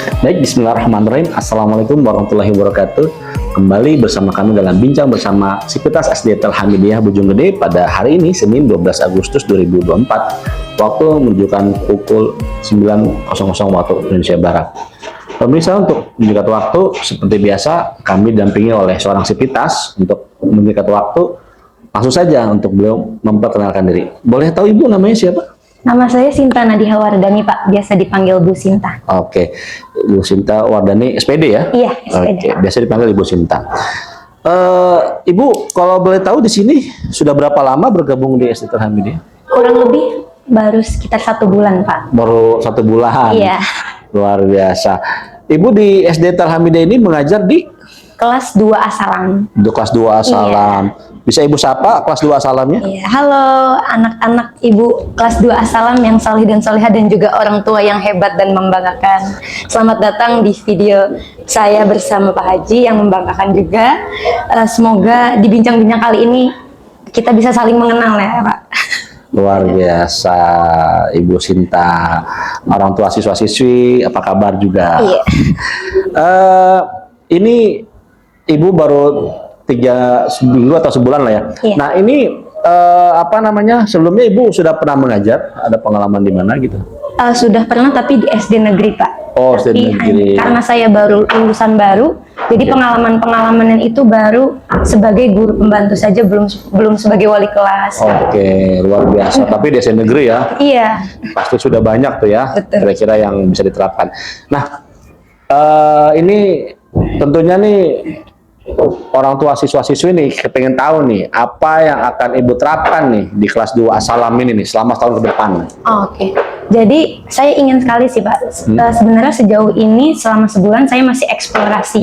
Baik, bismillahirrahmanirrahim. Assalamualaikum warahmatullahi wabarakatuh. Kembali bersama kami dalam bincang bersama Sivitas SD Telhamidiyah Bojonggede pada hari ini, Senin 12 Agustus 2024. Waktu menunjukkan pukul 9.00 waktu Indonesia Barat. Pemirsa, untuk mendekat waktu, seperti biasa, kami didampingi oleh seorang Sivitas. Untuk mendekat waktu, langsung saja untuk beliau memperkenalkan diri. Boleh tahu Ibu namanya siapa? Nama saya Sinta Nadiha Wardani, Pak. Biasa dipanggil Bu Sinta. Oke, Bu Sinta Wardani, SPD ya? Iya, SPD. Oke, biasa dipanggil Ibu Sinta. Ibu, kalau boleh tahu di sini sudah berapa lama bergabung di SD Telhamidiyah? Kurang lebih baru sekitar 1 bulan, Pak. Baru 1 bulan. Iya. Luar biasa. Ibu di SD Telhamidiyah ini mengajar di Kelas 2 Asalam. kelas 2 Asalam. Iya. Bisa Ibu sapa kelas 2 Asalamnya? Iya. Halo anak-anak Ibu kelas 2 Asalam yang salih dan solihah dan juga orang tua yang hebat dan membanggakan. Selamat datang di video saya bersama Pak Haji yang membanggakan juga. Semoga di bincang-bincang kali ini kita bisa saling mengenal ya, Pak. Luar biasa, Ibu Sinta. Orang tua siswa-siswi, apa kabar juga? Iya. Ini Ibu baru 3 minggu atau sebulan lah ya. Iya. Nah ini apa namanya? Sebelumnya Ibu sudah pernah mengajar? Ada pengalaman di mana gitu? Sudah pernah, tapi di SD negeri, Pak. Oh, SD Tapi negeri. karena saya baru lulusan baru, jadi pengalaman-pengalaman itu baru sebagai guru pembantu saja, belum sebagai wali kelas. Oke, luar biasa. Tapi di SD negeri ya, Iya, pasti sudah banyak tuh ya. Betul. Kira-kira yang bisa diterapkan. Nah, ini tentunya nih orang tua siswa-siswi nih kepengen tahu nih apa yang akan Ibu terapkan nih di kelas 2 Asalam ini nih selama tahun ke depan. Oke. Jadi saya ingin sekali sih, Pak. Sebenarnya sejauh ini selama sebulan saya masih eksplorasi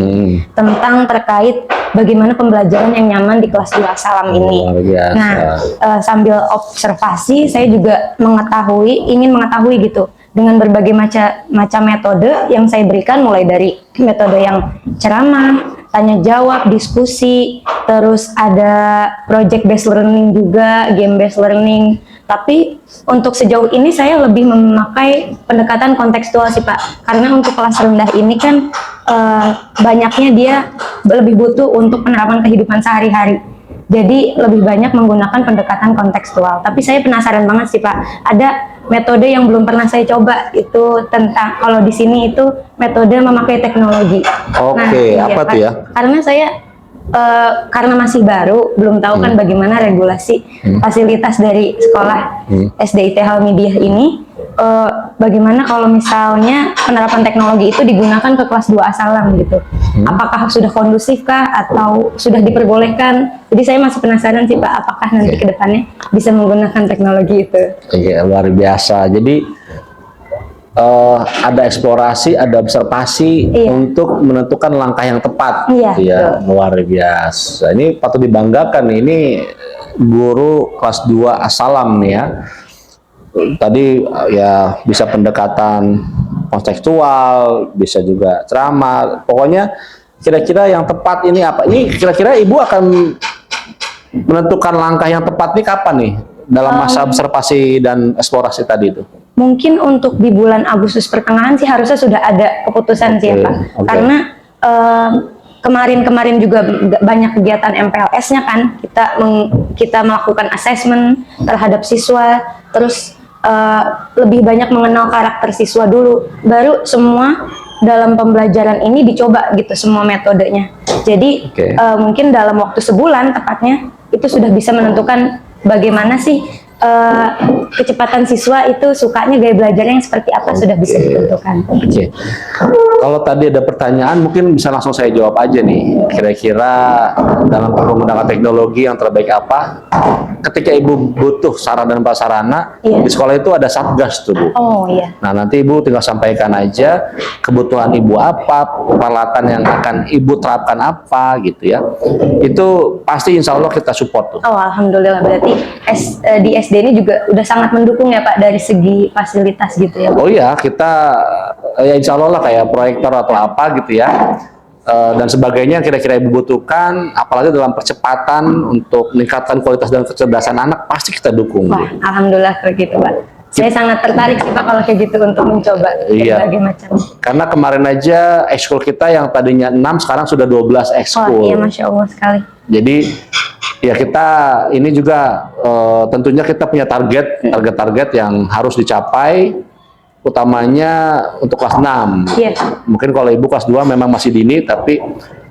tentang terkait bagaimana pembelajaran yang nyaman di kelas 2 Asalam ini. Luar biasa. Nah, sambil observasi saya juga ingin mengetahui gitu dengan berbagai macam metode yang saya berikan, mulai dari metode yang ceramah, tanya jawab, diskusi, terus ada project based learning juga, game based learning. Tapi untuk sejauh ini saya lebih memakai pendekatan kontekstual sih, Pak. Karena untuk kelas rendah ini kan banyaknya dia lebih butuh untuk penerapan kehidupan sehari-hari. Jadi lebih banyak menggunakan pendekatan kontekstual. Tapi saya penasaran banget sih, Pak. Ada metode yang belum pernah saya coba, itu tentang kalau di sini itu metode memakai teknologi. Oke, Nah, apa iya, tuh ya? Karena saya karena masih baru, belum tahu kan bagaimana regulasi fasilitas dari sekolah SD Telhamidiyah ini. Bagaimana kalau misalnya penerapan teknologi itu digunakan ke kelas 2 Asalam gitu? Apakah sudah kondusif kah atau sudah diperbolehkan? Jadi saya masih penasaran sih, Pak, apakah nanti ke depannya bisa menggunakan teknologi itu. Iya, luar biasa. Jadi ada eksplorasi, ada observasi untuk menentukan langkah yang tepat. Iya, Ya, betul. luar biasa. Ini patut dibanggakan nih. Ini guru kelas 2 Asalam nih ya. Tadi ya bisa pendekatan kontekstual, bisa juga ceramah. Pokoknya kira-kira yang tepat ini apa? Ini kira-kira Ibu akan menentukan langkah yang tepat nih kapan nih dalam masa observasi dan eksplorasi tadi itu? Mungkin untuk di bulan Agustus pertengahan sih harusnya sudah ada keputusan sih ya, Pak. Oke. Karena kemarin-kemarin juga banyak kegiatan MPLS-nya kan. Kita melakukan asesmen terhadap siswa, terus lebih banyak mengenal karakter siswa dulu. Baru semua dalam pembelajaran ini dicoba gitu semua metodenya. Jadi mungkin dalam waktu sebulan tepatnya itu sudah bisa menentukan bagaimana sih kecepatan siswa itu sukanya gaya belajarnya yang seperti apa, sudah bisa ditentukan. Oke. Kalau tadi ada pertanyaan mungkin bisa langsung saya jawab aja nih. Kira-kira dalam penggunaan teknologi yang terbaik apa? Ketika Ibu butuh sarana dan prasarana, di sekolah itu ada Satgas tuh, Bu. Oh iya. Nah, nanti Ibu tinggal sampaikan aja kebutuhan Ibu apa, peralatan yang akan Ibu terapkan apa gitu ya. Itu pasti insya Allah kita support tuh. Oh, alhamdulillah, berarti di SD ini juga udah sangat mendukung ya, Pak, dari segi fasilitas gitu ya, Pak? Oh iya, kita ya insya Allah lah kayak proyektor atau apa gitu ya. Dan sebagainya kira-kira Ibu butuhkan, apalagi dalam percepatan untuk meningkatkan kualitas dan kecerdasan anak, pasti kita dukung. Wah, alhamdulillah kalau gitu, Pak. saya sangat tertarik sih Pak kalau kayak gitu untuk mencoba Iya. berbagai macam. Karena kemarin aja ekskul kita yang tadinya 6 sekarang sudah 12 Oh ekskul. iya, Masya Allah sekali. Jadi ya kita ini juga tentunya kita punya target yang harus dicapai, utamanya untuk kelas 6. Iya. Mungkin kalau Ibu kelas 2 memang masih dini, tapi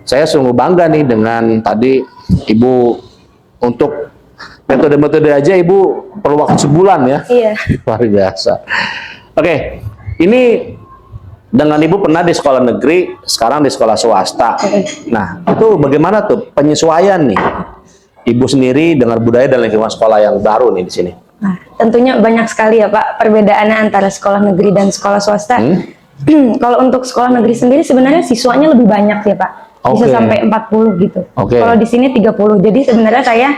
saya sungguh bangga nih dengan tadi Ibu untuk metode-metode aja Ibu perlu waktu sebulan ya. Iya. Luar biasa. Oke, ini dengan Ibu pernah di sekolah negeri, sekarang di sekolah swasta. Nah, itu bagaimana tuh penyesuaian nih Ibu sendiri dengan budaya dan lingkungan sekolah yang baru nih di sini? Nah, tentunya banyak sekali ya Pak perbedaannya antara sekolah negeri dan sekolah swasta. Kalau untuk sekolah negeri sendiri sebenarnya siswanya lebih banyak ya Pak. Bisa Oke. sampai 40 gitu. Oke. Kalau di sini 30. Jadi sebenarnya saya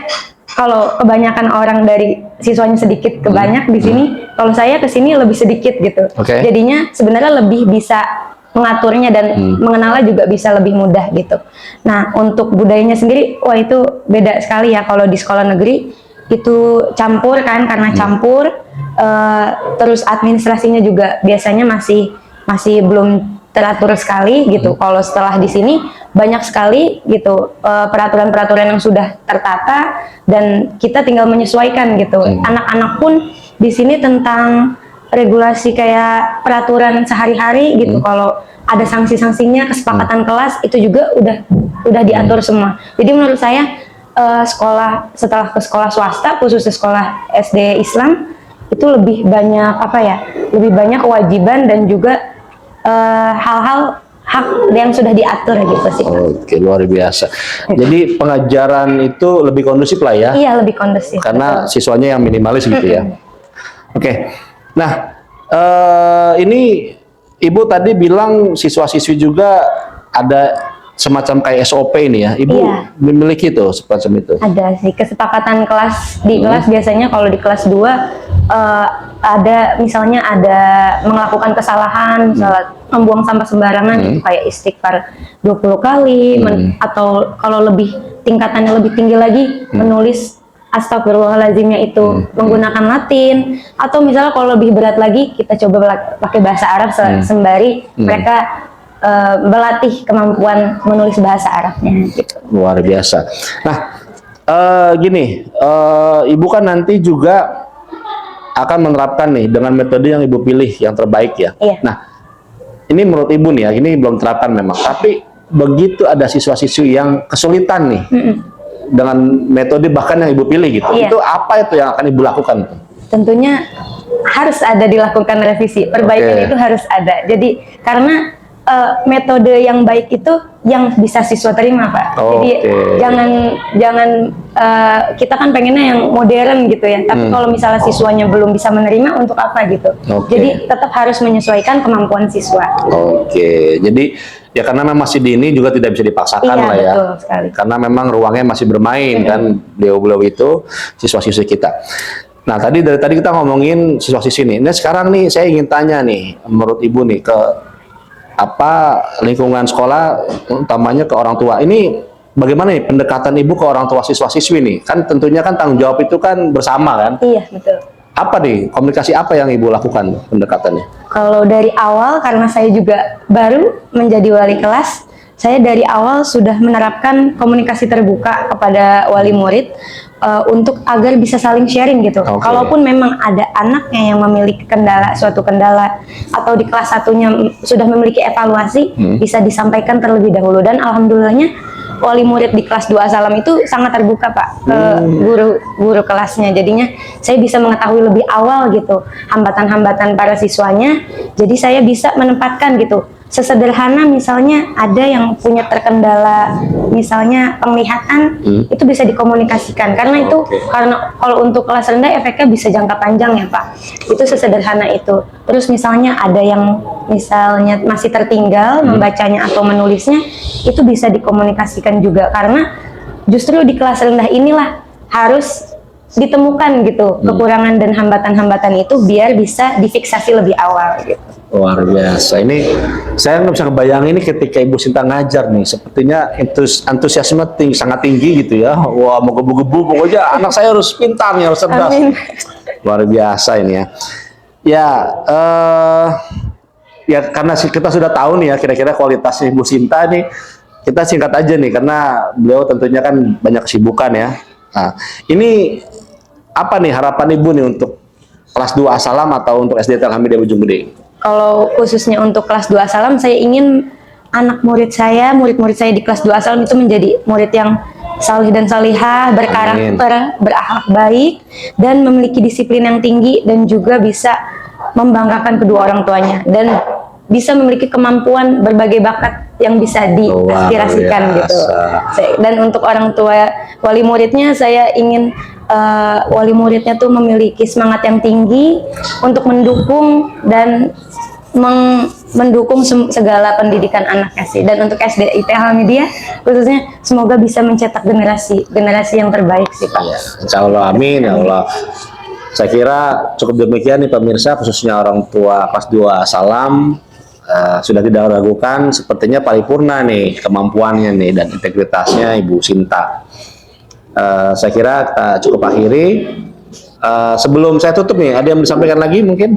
kalau kebanyakan orang dari siswanya sedikit ke banyak di sini, kalau saya ke sini lebih sedikit gitu. Oke. Jadinya sebenarnya lebih bisa mengaturnya dan mengenalnya juga bisa lebih mudah gitu. Nah, untuk budayanya sendiri, wah itu beda sekali ya kalau di sekolah negeri itu campur kan, karena campur terus administrasinya juga biasanya masih belum teratur sekali gitu. Kalau setelah di sini banyak sekali gitu peraturan-peraturan yang sudah tertata dan kita tinggal menyesuaikan gitu. Anak-anak pun di sini tentang regulasi kayak peraturan sehari-hari gitu. Kalau ada sanksi-sanksinya, kesepakatan kelas itu juga udah diatur semua. Jadi menurut saya sekolah setelah ke sekolah swasta, khususnya sekolah SD Islam itu lebih banyak lebih banyak kewajiban dan juga hal-hal hak yang sudah diatur gitu sih. Oke, luar biasa. Jadi pengajaran itu lebih kondusif lah ya, Iya, lebih kondusif. karena siswanya yang minimalis gitu ya. Oke, nah ini Ibu tadi bilang siswa-siswi juga ada semacam kayak SOP ini ya, Ibu Iya. memiliki tuh semacam itu. Ada sih kesepakatan kelas di kelas. Biasanya kalau di kelas 2 ada misalnya ada melakukan kesalahan, misalnya membuang sampah sembarangan itu kayak istighfar 20 kali atau kalau lebih tingkatannya lebih tinggi lagi menulis astagfirullahaladzimnya itu menggunakan Latin, atau misalnya kalau lebih berat lagi kita coba pakai bahasa Arab sembari mereka berlatih kemampuan menulis bahasa Arabnya gitu. Luar biasa. Nah, gini, Ibu kan nanti juga akan menerapkan nih dengan metode yang Ibu pilih yang terbaik ya. Iya. Nah, ini menurut Ibu nih ya, ini belum terapkan memang. Tapi begitu ada siswa-siswi yang kesulitan nih dengan metode bahkan yang Ibu pilih gitu, Iya. itu apa itu yang akan Ibu lakukan? Tentunya harus ada dilakukan revisi, perbaikan Oke. itu harus ada. Jadi karena metode yang baik itu yang bisa siswa terima Pak. Jadi Oke. jangan kita kan pengennya yang modern gitu ya. Tapi kalau misalnya siswanya belum bisa menerima, untuk apa gitu. Oke. Jadi tetap harus menyesuaikan kemampuan siswa. Oke, jadi ya karena memang masih dini juga tidak bisa dipaksakan Iya, lah ya. betul sekali. Karena memang ruangnya masih bermain kan beliau-beliau itu siswa-siswi kita. Nah, dari tadi kita ngomongin siswa-siswi nih. Nah, sekarang nih saya ingin tanya nih menurut Ibu nih ke lingkungan sekolah, utamanya ke orang tua. Ini bagaimana nih pendekatan Ibu ke orang tua siswa-siswi nih? Kan tentunya kan tanggung jawab itu kan bersama kan? Iya, betul. Apa nih komunikasi apa yang Ibu lakukan pendekatannya? Kalau dari awal, karena saya juga baru menjadi wali kelas, saya dari awal sudah menerapkan komunikasi terbuka kepada wali murid untuk agar bisa saling sharing gitu. Oke. Kalaupun memang ada anaknya yang memiliki suatu kendala atau di kelas satunya sudah memiliki evaluasi, bisa disampaikan terlebih dahulu. Dan alhamdulillahnya wali murid di kelas 2 Asalam itu sangat terbuka Pak ke guru kelasnya. Jadinya saya bisa mengetahui lebih awal gitu hambatan-hambatan para siswanya. Jadi saya bisa menempatkan gitu. Sesederhana misalnya ada yang punya terkendala misalnya penglihatan, itu bisa dikomunikasikan karena itu karena kalau untuk kelas rendah efeknya bisa jangka panjang ya Pak. Itu sesederhana itu. Terus misalnya ada yang misalnya masih tertinggal membacanya atau menulisnya, itu bisa dikomunikasikan juga karena justru di kelas rendah inilah harus ditemukan gitu kekurangan dan hambatan-hambatan itu biar bisa difiksasi lebih awal gitu. Luar biasa. Ini saya nggak bisa kebayang ini ketika Ibu Sinta ngajar nih, sepertinya antusiasme sangat tinggi gitu ya. Wah, mau gebu-gebu, pokoknya anak saya harus pintar nih, harus cerdas. Amin. Luar biasa ini ya. Ya, ya karena kita sudah tahu nih ya kira-kira kualitasnya Ibu Sinta nih, kita singkat aja nih karena beliau tentunya kan banyak kesibukan ya. Nah, ini apa nih harapan Ibu nih untuk kelas 2 Asalam atau untuk SD Telhamidiyah Bojonggede? Kalau khususnya untuk kelas 2 Asalam, saya ingin anak murid-murid saya di kelas 2 Asalam itu menjadi murid yang salih dan salihah, berkarakter, berakhlak baik, dan memiliki disiplin yang tinggi, dan juga bisa membanggakan kedua orang tuanya, dan bisa memiliki kemampuan berbagai bakat yang bisa diaspirasikan gitu. Dan untuk orang tua wali muridnya, saya ingin wali muridnya tuh memiliki semangat yang tinggi untuk mendukung dan mendukung segala pendidikan anaknya sih. Dan untuk SD Telhamidiyah khususnya semoga bisa mencetak generasi yang terbaik sih Pak. Ya, insya Allah, amin ya Allah. Saya kira cukup demikian nih pemirsa, khususnya orang tua kelas 2 Asalam. Sudah tidak ragukan, sepertinya paripurna nih kemampuannya nih dan integritasnya Ibu Sinta. Saya kira kita cukup akhiri. Sebelum saya tutup nih, ada yang disampaikan lagi mungkin?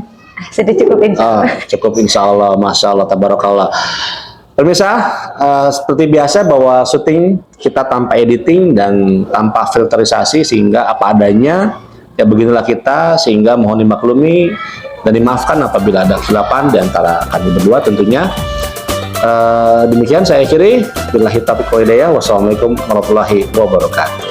Sudah cukup insya Allah. Cukup insya Allah, masya Allah, tabarakallah. Pemirsa, seperti biasa bahwa syuting kita tanpa editing dan tanpa filterisasi sehingga apa adanya, ya beginilah kita, sehingga mohon dimaklumi dan dimaafkan apabila ada kesilapan di antara kami berdua tentunya. Demikian saya akhiri. Billahi taufiq wal hidayah. Wassalamualaikum warahmatullahi wabarakatuh.